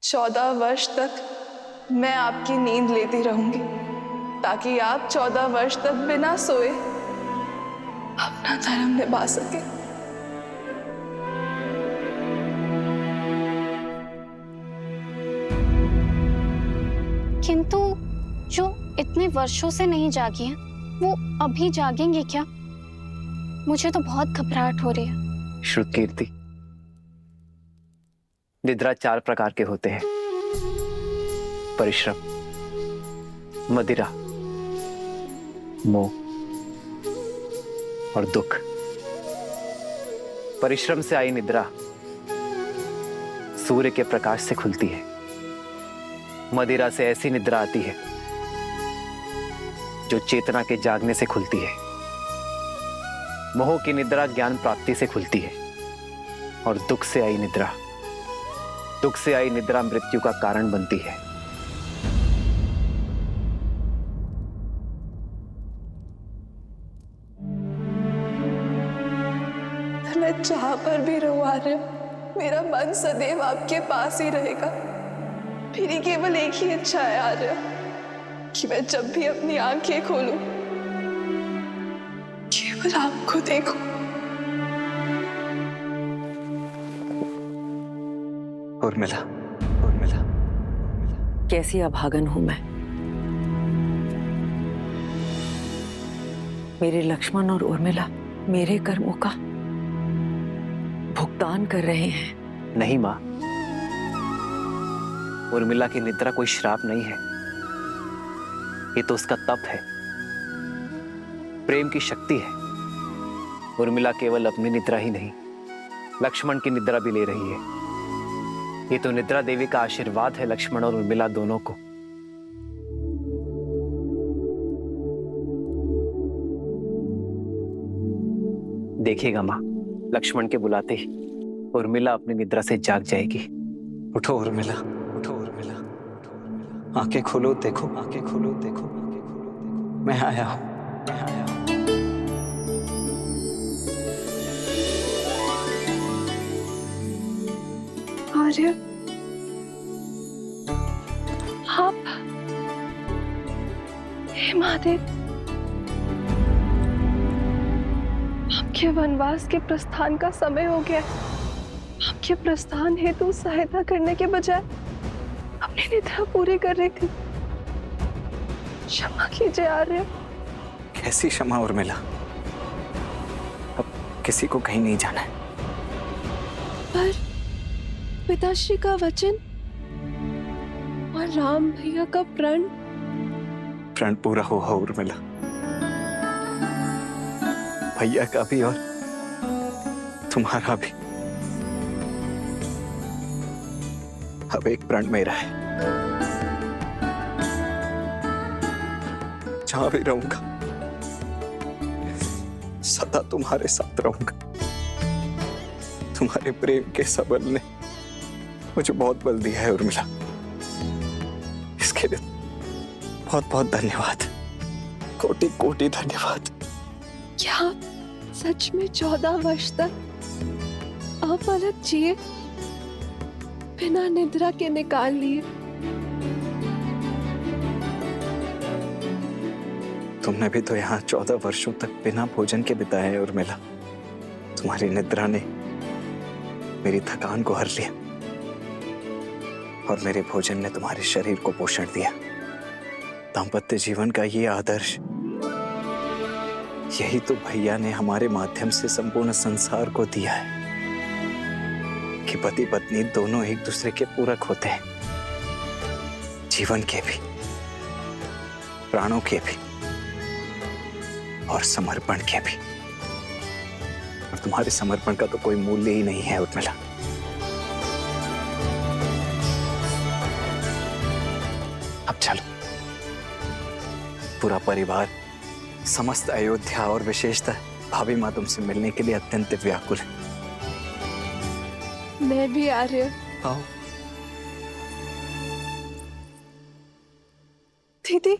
14 वर्ष तक मैं आपकी नींद लेती रहूंगी ताकि आप 14 वर्ष तक बिना सोए अपना धर्म निभा सके। किंतु जो इतने वर्षों से नहीं जागी हैं, वो अभी जागेंगे क्या? मुझे तो बहुत घबराहट हो रही है। श्रुतकीर्ति, निद्रा 4 प्रकार के होते हैं: परिश्रम, मदिरा, मोह और दुख। परिश्रम से आई निद्रा सूर्य के प्रकाश से खुलती है। मदिरा से ऐसी निद्रा आती है जो चेतना के जागने से खुलती है। मोह की निद्रा ज्ञान प्राप्ति से खुलती है। और दुख से आई निद्रा मृत्यु का कारण बनती है। मैं जहां पर भी रहूं आर्य, मेरा मन सदैव आपके पास ही रहेगा। मेरी केवल एक ही इच्छा है आर्य, कि मैं जब भी अपनी आंखें खोलूं केवल आपको देखूं। उर्मिला, कैसी अभागन हूं मैं। मेरे लक्ष्मण और उर्मिला मेरे कर्मों का भुगतान कर रहे हैं। नहीं मां, उर्मिला की निद्रा कोई श्राप नहीं है। ये तो उसका तप है, प्रेम की शक्ति है। उर्मिला केवल अपनी निद्रा ही नहीं, लक्ष्मण की निद्रा भी ले रही है। ये तो निद्रा देवी का आशीर्वाद है लक्ष्मण और उर्मिला दोनों को। देखिएगा मां, लक्ष्मण के बुलाते ही उर्मिला अपनी निद्रा से जाग जाएगी। उठो उर्मिला, आंखें खोलो, देखो, मैं आया हूं। आर्य, आप, हे महादेव, आपके वनवास के प्रस्थान का समय हो गया। आपके प्रस्थान हेतु सहायता करने के बजाय अपनी निद्रा पूरी कर रही थी। क्षमा कीजिए आर्य। कैसी क्षमा उर्मिला, अब किसी को कहीं नहीं जाना है। पर पिताश्री का वचन और राम भैया का प्रण पूरा हुआ उर्मिला, भैया का भी और तुम्हारा भी। अब एक प्रण मेरा है, जहां भी रहूंगा सदा तुम्हारे साथ रहूंगा। तुम्हारे प्रेम के सबल ने मुझे बहुत बल दिया है उर्मिला, इसके लिए बहुत बहुत धन्यवाद, कोटि कोटि धन्यवाद। क्या आप सच में 14 वर्ष तक अपलक जिए बिना निद्रा के निकाल लिए? तुमने भी तो यहाँ 14 वर्षों तक बिना भोजन के बिताए हैं उर्मिला। तुम्हारी निद्रा ने मेरी थकान को हर लिया और मेरे भोजन ने तुम्हारे शरीर को पोषण दिया। दाम्पत्य जीवन का ये आदर्श, यही तो भैया ने हमारे माध्यम से संपूर्ण संसार को दिया है कि पति पत्नी दोनों एक दूसरे के पूरक होते हैं, जीवन के भी, प्राणों के भी और समर्पण के भी। और तुम्हारे समर्पण का तो कोई मूल्य ही नहीं है उर्मिला। अब चलो, पूरा परिवार, समस्त अयोध्या और विशेषतः भाभी माँ तुमसे मिलने के लिए अत्यंत व्याकुल है। मैं भी आर्य। आओ। दीदी,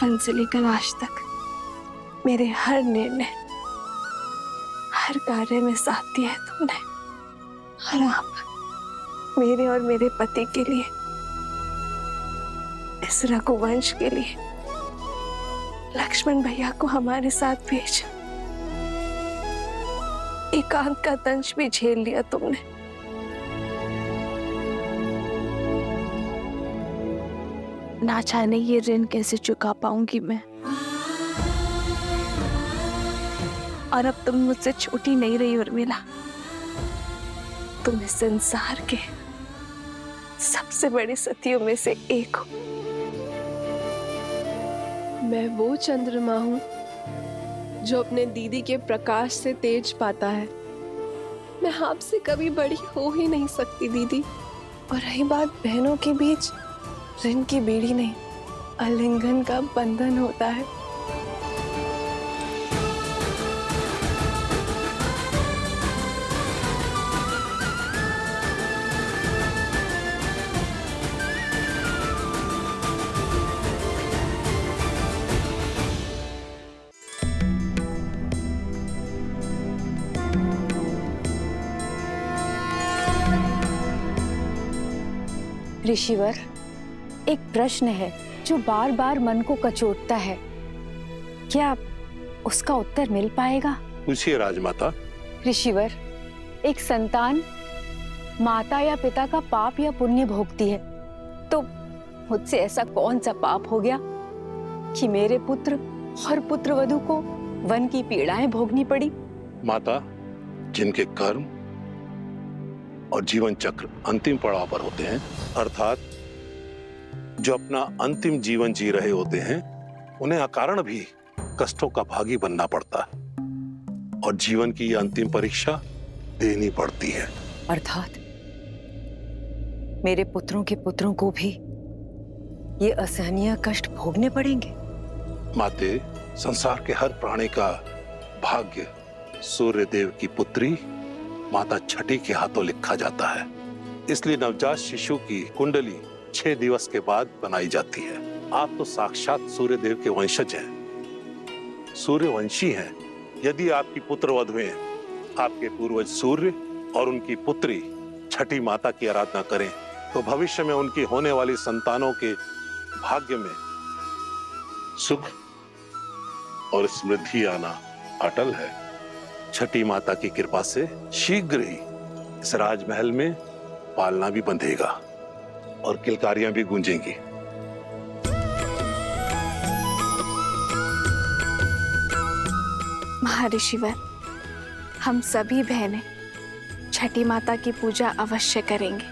बचपन से लेकर आज तक मेरे हर निर्णय, हर कार्य में साथ दिया है तुमने। और आप मेरे और मेरे पति के लिए, इस रघुवंश के लिए लक्ष्मण भैया को हमारे साथ भेजा। एकांत का दंश भी झेल लिया तुमने। ना जाने ये ऋण कैसे चुका पाऊंगी मैं। और अब तुम मुझसे छोटी नहीं रही उर्मिला, तुम इस संसार के सबसे बड़ी सतियों में से एक हो। मैं वो चंद्रमा हूं जो अपने दीदी के प्रकाश से तेज पाता है। मैं आपसे कभी बड़ी हो ही नहीं सकती दीदी। और रही बात बहनों के बीच, ऋण की बेड़ी नहीं, आलिंगन का बंधन होता है। ऋषिवर, एक प्रश्न है जो बार बार मन को कचोटता है। क्या उसका उत्तर मिल पाएगा? पूछिए राजमाता। ऋषिवर, एक संतान माता या पिता का पाप या पुण्य भोगती है, तो मुझसे ऐसा कौन सा पाप हो गया कि मेरे पुत्र और पुत्रवधू को वन की पीड़ाएं भोगनी पड़ी? माता, जिनके कर्म और जीवन चक्र अंतिम पड़ाव पर होते हैं, अर्थात जो अपना अंतिम जीवन जी रहे होते हैं, उन्हें अकारण भी कष्टों का भागी बनना पड़ता है और जीवन की यह अंतिम परीक्षा देनी पड़ती है। अर्थात मेरे पुत्रों के पुत्रों को भी ये असहनीय कष्ट भोगने पड़ेंगे। माते, संसार के हर प्राणी का भाग्य सूर्य देव की पुत्री माता छठी के हाथों लिखा जाता है। इसलिए नवजात शिशु की कुंडली 6 दिवस के बाद बनाई जाती है। आप तो साक्षात सूर्य देव के वंशज हैं, सूर्यवंशी हैं। यदि आपकी पुत्र वधुएं आपके पूर्वज सूर्य और उनकी पुत्री छठी माता की आराधना करें, तो भविष्य में उनकी होने वाली संतानों के भाग्य में सुख और समृद्धि आना अटल है। छठी माता की कृपा से शीघ्र ही इस राजमहल में पालना भी बंधेगा और किलकारियां भी गूंजेंगी। महर्षिवर, हम सभी बहनें छठी माता की पूजा अवश्य करेंगे।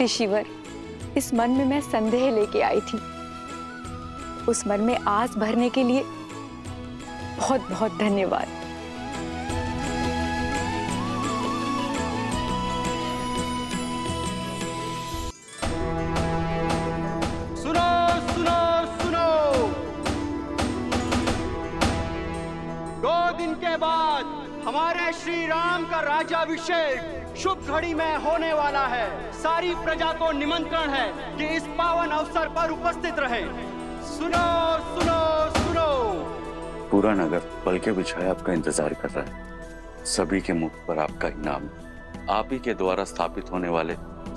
ऋषिवर, इस मन में मैं संदेह लेके आई थी, उस मन में आस भरने के लिए बहुत बहुत धन्यवाद। सुनो सुनो सुनो, 2 दिन के बाद हमारे श्री राम का राज्याभिषेक शुभ घड़ी में होने वाला है। सारी प्रजा को निमंत्रण है कि इस पावन अवसर पर उपस्थित रहे। सुनो सुनो सुनो। पूरा नगर पल के बिछाए आपका इंतजार कर रहा है। सभी के मुख पर आपका ही नाम, आप ही के द्वारा स्थापित होने वाले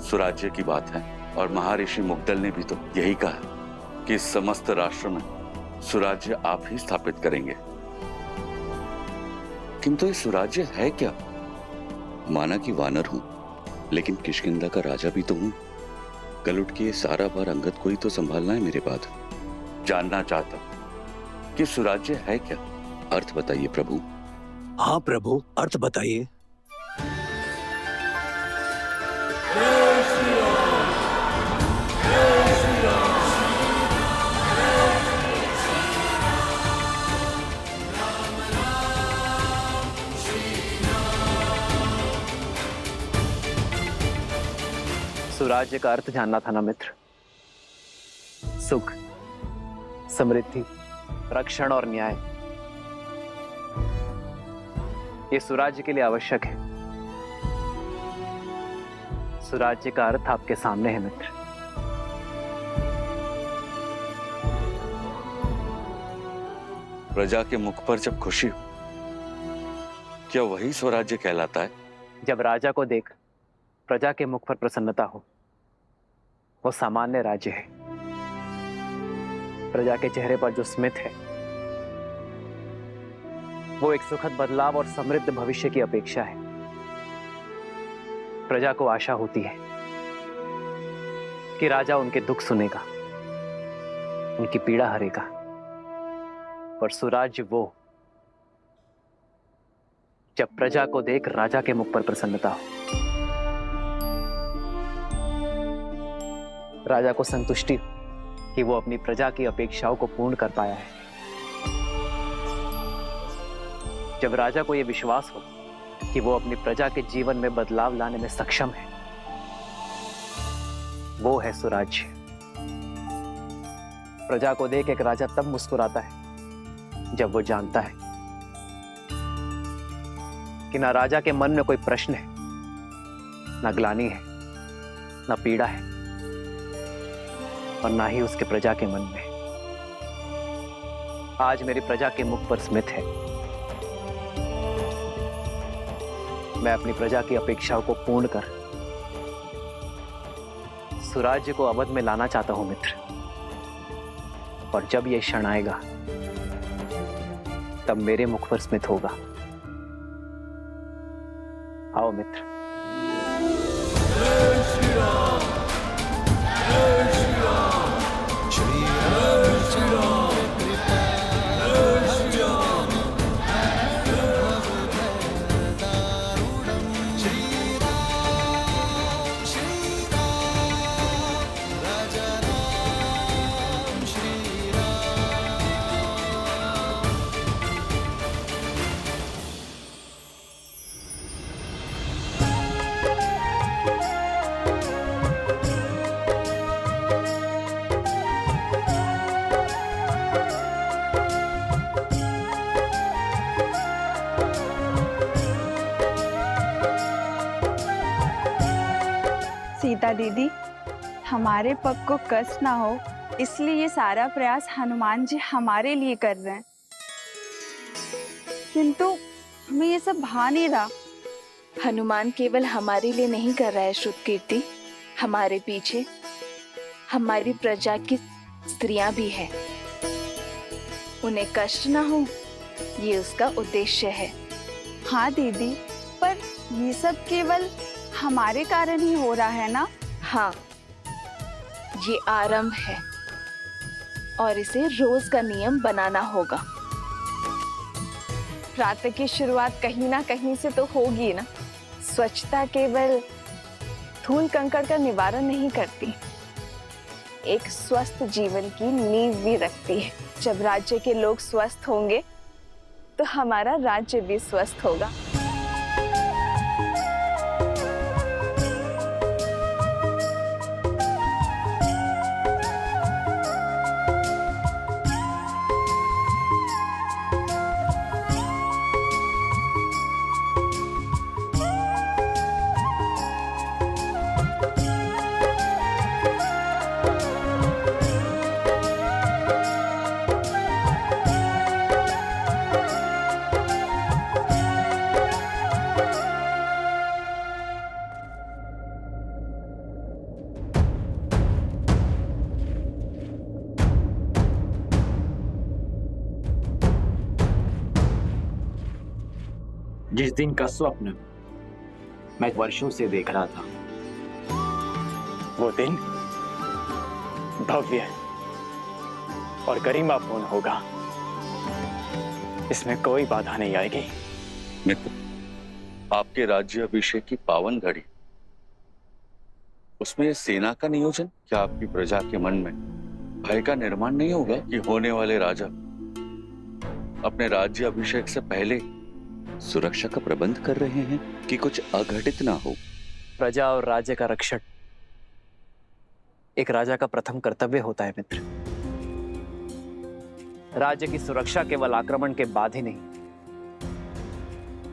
सुराज्य की बात है। और महर्षि मुग्दल ने भी तो यही कहा कि इस समस्त राष्ट्र में सुराज्य आप ही स्थापित करेंगे। किंतु ये सुराज्य है क्या? माना कि वानर हूं, लेकिन किष्किंधा का राजा भी तो हूं। कल उठ के ये सारा भार अंगद को ही तो संभालना है मेरे बाद। जानना चाहता कि सुराज्य है क्या? अर्थ बताइए प्रभु। हाँ प्रभु, अर्थ बताइए। सुराज्य का अर्थ जानना था ना मित्र। सुख, समृद्धि, रक्षण और न्याय, ये सुराज्य के लिए आवश्यक है। सुराज्य का अर्थ आपके सामने है मित्र। प्रजा के मुख पर जब खुशी हो, क्या वही स्वराज्य कहलाता है? जब राजा को देख प्रजा के मुख पर प्रसन्नता हो, वो सामान्य राज्य है। प्रजा के चेहरे पर जो स्मित है, वो एक सुखद बदलाव और समृद्ध भविष्य की अपेक्षा है। प्रजा को आशा होती है कि राजा उनके दुख सुनेगा, उनकी पीड़ा हरेगा। पर सुराज्य वो जब प्रजा को देख राजा के मुख पर प्रसन्नता हो, राजा को संतुष्टि हो कि वो अपनी प्रजा की अपेक्षाओं को पूर्ण कर पाया है। जब राजा को यह विश्वास हो कि वो अपनी प्रजा के जीवन में बदलाव लाने में सक्षम है, वो है सुराज्य। प्रजा को देख एक राजा तब मुस्कुराता है जब वो जानता है कि ना राजा के मन में कोई प्रश्न है, ना ग्लानि है, ना पीड़ा है, और ना ही उसके प्रजा के मन में। आज मेरी प्रजा के मुख पर स्मित है। मैं अपनी प्रजा की अपेक्षाओं को पूर्ण कर सुराज्य को अवध में लाना चाहता हूं मित्र। और जब यह क्षण आएगा, तब मेरे मुख पर स्मित होगा। आओ मित्र। सीता दीदी, हमारे पग को कष्ट ना हो, इसलिए ये सारा प्रयास हनुमान जी हमारे लिए कर रहे हैं। किंतु हमें ये सब भा नहीं रहा। हनुमान केवल हमारे लिए नहीं कर रहा है श्रुत कीर्ति, हमारे पीछे हमारी प्रजा की स्त्रियां भी है। उन्हें कष्ट ना हो, ये उसका उद्देश्य है। हाँ दीदी, पर ये सब केवल हमारे कारण ही हो रहा है ना? हाँ, ये आरंभ है और इसे रोज का नियम बनाना होगा। प्रातः की शुरुआत कहीं ना कहीं से तो होगी ना। स्वच्छता केवल धूल कंकड़ का निवारण नहीं करती, एक स्वस्थ जीवन की नींव भी रखती है। जब राज्य के लोग स्वस्थ होंगे तो हमारा राज्य भी स्वस्थ होगा। जिस दिन का स्वप्न मैं वर्षों से देख रहा था, वो दिन भव्य और गरिमापूर्ण होगा। इसमें कोई बाधा नहीं आएगी। मित्र, आपके राज्य अभिषेक की पावन घड़ी, उसमें सेना का नियोजन, क्या आपकी प्रजा के मन में भय का निर्माण नहीं होगा कि होने वाले राजा अपने राज्य अभिषेक से पहले सुरक्षा का प्रबंध कर रहे हैं कि कुछ अघटित ना हो? प्रजा और राज्य का रक्षण एक राजा का प्रथम कर्तव्य होता है मित्र। राज्य की सुरक्षा केवल आक्रमण के बाद ही नहीं,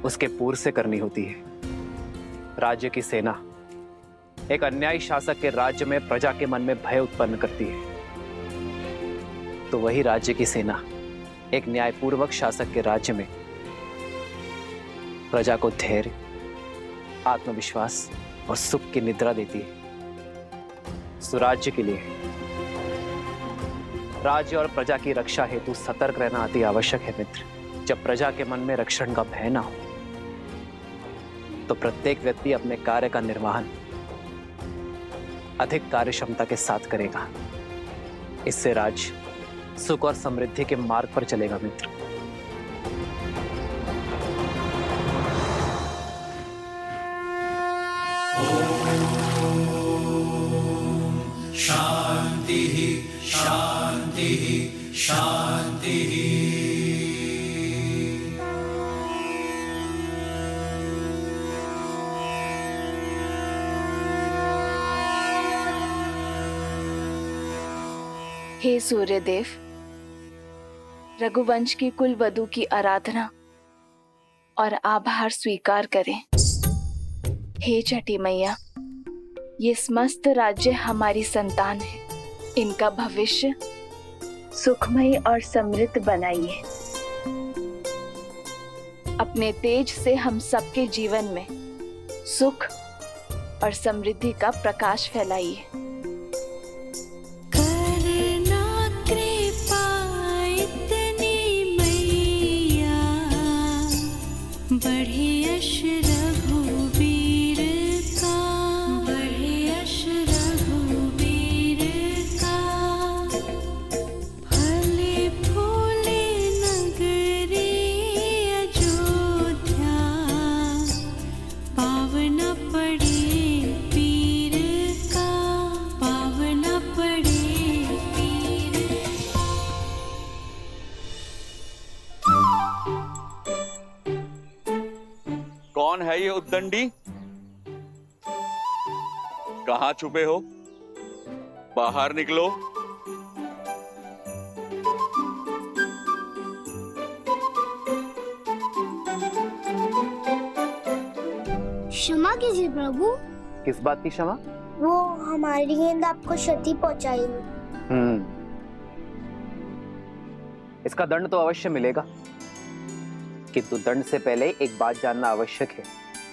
उसके पूर्व से करनी होती है। राज्य की सेना एक अन्यायी शासक के राज्य में प्रजा के मन में भय उत्पन्न करती है, तो वही राज्य की सेना एक न्यायपूर्वक शासक के राज्य में प्रजा को धैर्य, आत्मविश्वास और सुख की निद्रा देती है। सुराज्य के लिए राज्य और प्रजा की रक्षा हेतु सतर्क रहना अति आवश्यक है मित्र। जब प्रजा के मन में रक्षण का भय ना हो तो प्रत्येक व्यक्ति अपने कार्य का निर्वहन अधिक कार्यक्षमता के साथ करेगा। इससे राज्य सुख और समृद्धि के मार्ग पर चलेगा मित्र। शांति शांति शांति। हे सूर्यदेव, रघुवंश की कुल वधु की आराधना और आभार स्वीकार करें। हे छठी मैया, ये समस्त राज्य हमारी संतान है, इनका भविष्य सुखमय और समृद्ध बनाइए। अपने तेज से हम सबके जीवन में सुख और समृद्धि का प्रकाश फैलाइए। कौन है ये उद्दंडी? कहां छुपे हो? बाहर निकलो। क्षमा कीजिए प्रभु। किस बात की क्षमा? वो हमारी गेंद आपको क्षति पहुंचाई। इसका दंड तो अवश्य मिलेगा, किंतु दंड से पहले एक बात जानना आवश्यक है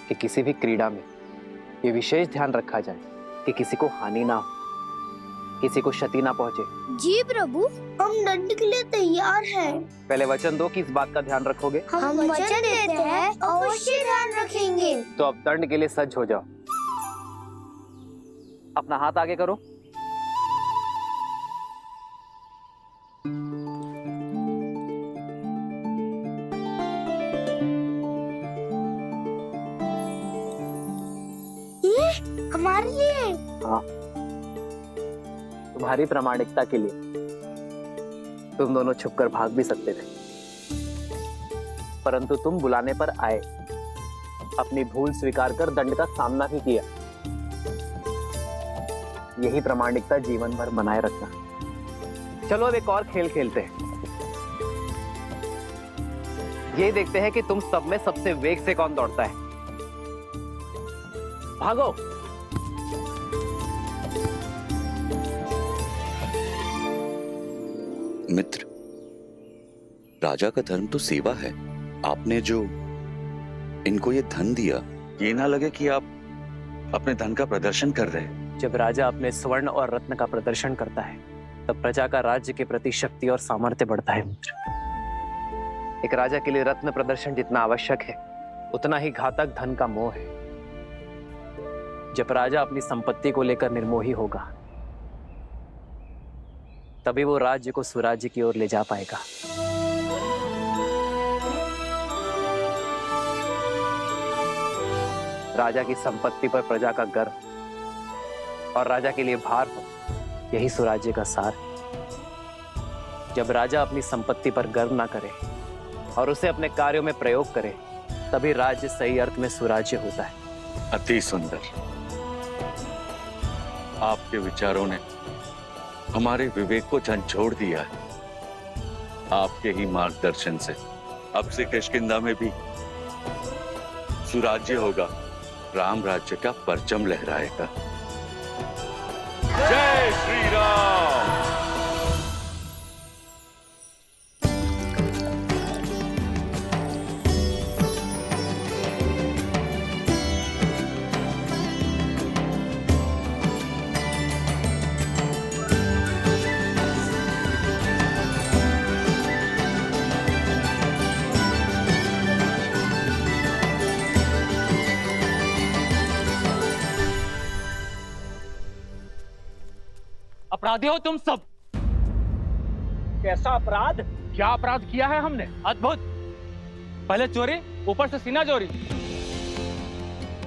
कि किसी भी क्रीड़ा में ये विशेष ध्यान रखा जाए कि किसी को हानि ना हो, किसी को क्षति ना पहुंचे। जी प्रभु, हम दंड के लिए तैयार हैं। पहले वचन दो कि इस बात का ध्यान रखोगे। हम वचन देते हैं, अवश्य ध्यान रखेंगे। तो अब दंड के लिए सज्ज हो जाओ। अपना हाथ आगे करो। हमारे लिए? हाँ, तुम्हारी प्रामाणिकता के लिए तुम दोनों छुपकर भाग भी सकते थे, परंतु तुम बुलाने पर आए, अपनी भूल स्वीकार कर दंड का सामना ही किया। यही प्रामाणिकता जीवन भर बनाए रखना। चलो अब एक और खेल खेलते हैं। ये देखते हैं कि तुम सब में सबसे वेग से कौन दौड़ता है। भागो। मित्र, राजा का धर्म तो सेवा है। आपने जो इनको ये धन दिया, ये ना लगे कि आप अपने धन का प्रदर्शन कर रहे हैं। जब राजा अपने स्वर्ण और रत्न का प्रदर्शन करता है, तब प्रजा का राज्य के प्रति शक्ति और सामर्थ्य बढ़ता है मित्र। एक राजा के लिए रत्न प्रदर्शन जितना आवश्यक है, उतना ही घातक धन का मोह है। जब राजा अपनी संपत्ति को लेकर निर्मोही होगा, तभी वो राज्य को सुराज्य की ओर ले जा पाएगा। राजा की संपत्ति पर प्रजा का गर्व और राजा के लिए भार हो, यही सुराज्य का सार है। जब राजा अपनी संपत्ति पर गर्व ना करे और उसे अपने कार्यों में प्रयोग करे, तभी राज्य सही अर्थ में सुराज्य होता है। अति सुंदर। आपके विचारों ने हमारे विवेक को झंझोड़ दिया है। आपके ही मार्गदर्शन से अब से किष्किंधा में भी सुराज्य होगा, राम राज्य का परचम लहराएगा। जय श्री राम। अपराधी हो तुम सब। कैसा अपराध? क्या अपराध किया है हमने? अद्भुत। पहले चोरी, ऊपर से सीना चोरी।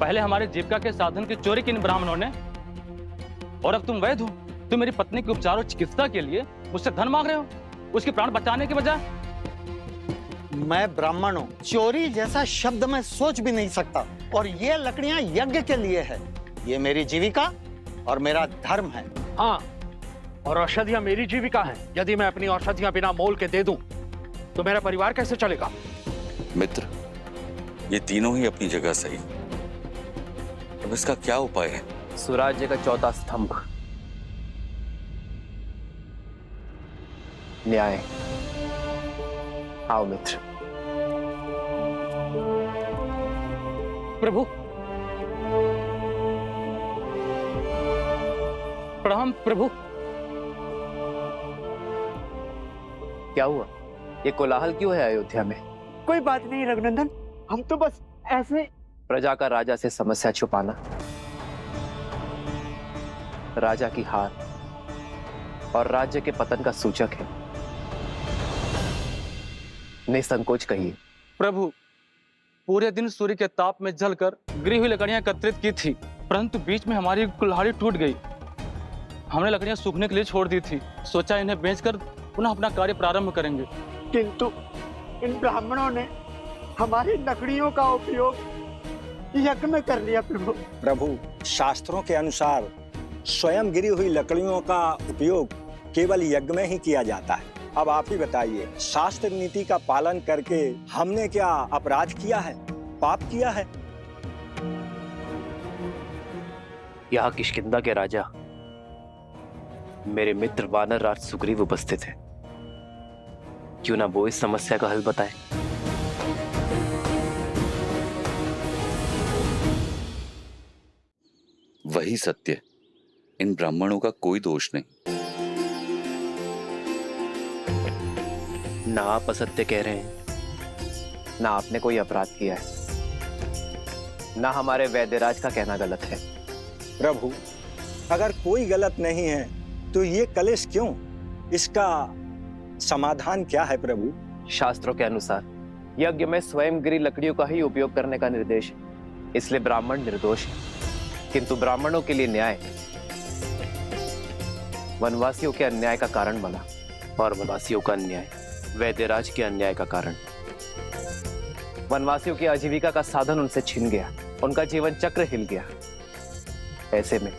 पहले हमारे जीविका के साधन की चोरी की इन ब्राह्मणों ने, और अब तुम वैद्य हो। तुम मेरी पत्नी के उपचार और चिकित्सा के लिए मुझसे धन मांग रहे हो, उसके प्राण बचाने के बजाय। मैं ब्राह्मण हूँ, चोरी जैसा शब्द मैं सोच भी नहीं सकता। और ये लकड़ियां यज्ञ के लिए है। ये मेरी जीविका और मेरा धर्म है। हाँ, और औषधियां मेरी जीविका है। यदि मैं अपनी औषधियां बिना मोल के दे दूं, तो मेरा परिवार कैसे चलेगा? मित्र, ये तीनों ही अपनी जगह सही। अब इसका क्या उपाय है? सुराज्य का चौथा स्तंभ, न्याय। आओ मित्र। प्रभु, प्रणाम प्रभु। क्या हुआ? ये कोलाहल क्यों है अयोध्या में? कोई बात नहीं रघुनंदन, हम तो बस ऐसे। प्रजा का राजा से समस्या छुपाना राजा की हार और राज्य के पतन का सूचक है। निसंकोच कहिए। प्रभु, पूरे दिन सूर्य के ताप में जलकर गिरी हुई लकड़ियां एकत्रित की थी, परंतु बीच में हमारी कुल्हाड़ी टूट गई। हमने लकड़ियां सूखने के लिए छोड़ दी थी, सोचा इन्हें बेचकर पुनः अपना कार्य प्रारंभ करेंगे। किंतु इन ब्राह्मणों ने हमारी लकड़ियों का उपयोग यज्ञ में कर लिया। प्रभु, प्रभु, शास्त्रों के अनुसार स्वयं गिरी हुई लकड़ियों का उपयोग केवल यज्ञ में ही किया जाता है। अब आप ही बताइए, शास्त्र नीति का पालन करके हमने क्या अपराध किया है, पाप किया है? यहाँ किष्किंधा के राजा मेरे मित्र वानर राज सुग्रीव उपस्थित है। क्यों ना वो इस समस्या का हल बताए? वही सत्य, इन ब्राह्मणों का कोई दोष नहीं। ना आप असत्य कह रहे हैं, ना आपने कोई अपराध किया है, ना हमारे वैद्यराज का कहना गलत है। प्रभु, अगर कोई गलत नहीं है तो ये कलेश क्यों? इसका समाधान क्या है प्रभु? शास्त्रों के अनुसार यज्ञ में स्वयं गिरी लकड़ियों का ही उपयोग करने का निर्देश है, इसलिए ब्राह्मण निर्दोष है। किंतु ब्राह्मणों के लिए न्याय वनवासियों के अन्याय का कारण बना, और वनवासियों का अन्याय वैद्यराज के अन्याय का कारण। वनवासियों की आजीविका का साधन उनसे छिन गया, उनका जीवन चक्र हिल गया। ऐसे में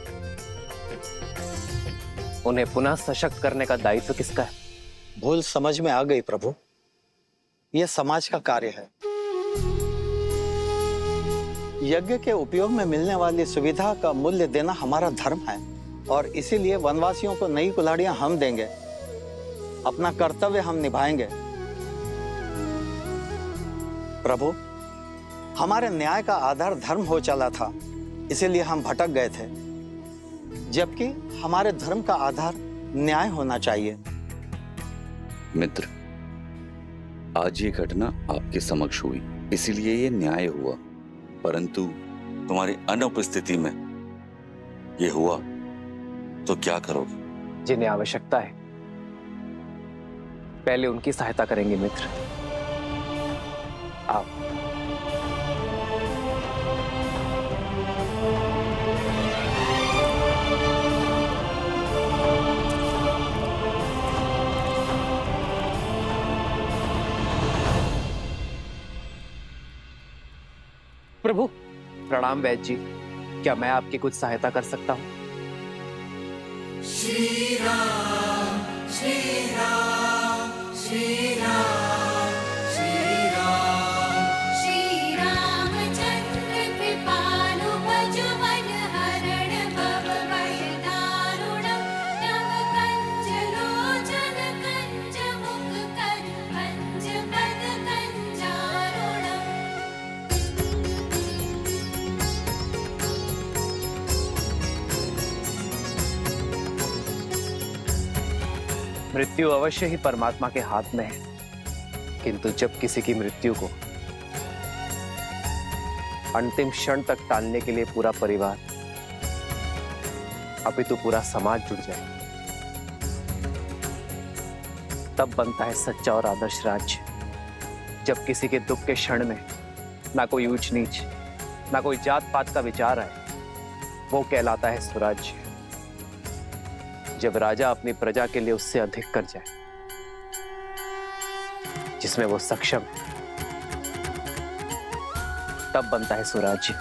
उन्हें पुनः सशक्त करने का दायित्व किसका है? भूल समझ में आ गई प्रभु, यह समाज का कार्य है। यज्ञ के उपयोग में मिलने वाली सुविधा का मूल्य देना हमारा धर्म है, और इसीलिए वनवासियों को नई कुल्हाड़ियां हम देंगे। अपना कर्तव्य हम निभाएंगे। प्रभु, हमारे न्याय का आधार धर्म हो चला था, इसीलिए हम भटक गए थे, जबकि हमारे धर्म का आधार न्याय होना चाहिए। मित्र, आज ये घटना आपके समक्ष हुई, इसीलिए ये न्याय हुआ, परंतु तुम्हारी अनुपस्थिति में ये हुआ तो क्या करोगे? जिन्हें आवश्यकता है पहले उनकी सहायता करेंगे मित्र। आप प्रभु। प्रणाम वैद्य जी, क्या मैं आपकी कुछ सहायता कर सकता हूँ? श्री राम श्री राम श्री राम श्री राम श्री रामचंद्र कृपालु भजो मन हरण भव भय दारुणम नव कंज लोचन कंज मुख कर कंज पद कंजारुणम। मृत्यु अवश्य ही परमात्मा के हाथ में है, किंतु जब किसी की मृत्यु को अंतिम क्षण तक टालने के लिए पूरा परिवार अपितु पूरा समाज जुट जाए, तब बनता है सच्चा और आदर्श राज्य, जब किसी के दुख के क्षण में ना कोई ऊंच नीच, ना कोई जात पात का विचार आए। वो कहलाता है स्वराज्य। जब राजा अपनी प्रजा के लिए उससे अधिक कर जाए, जिसमें वो सक्षम है, तब बनता है स्वराज्य।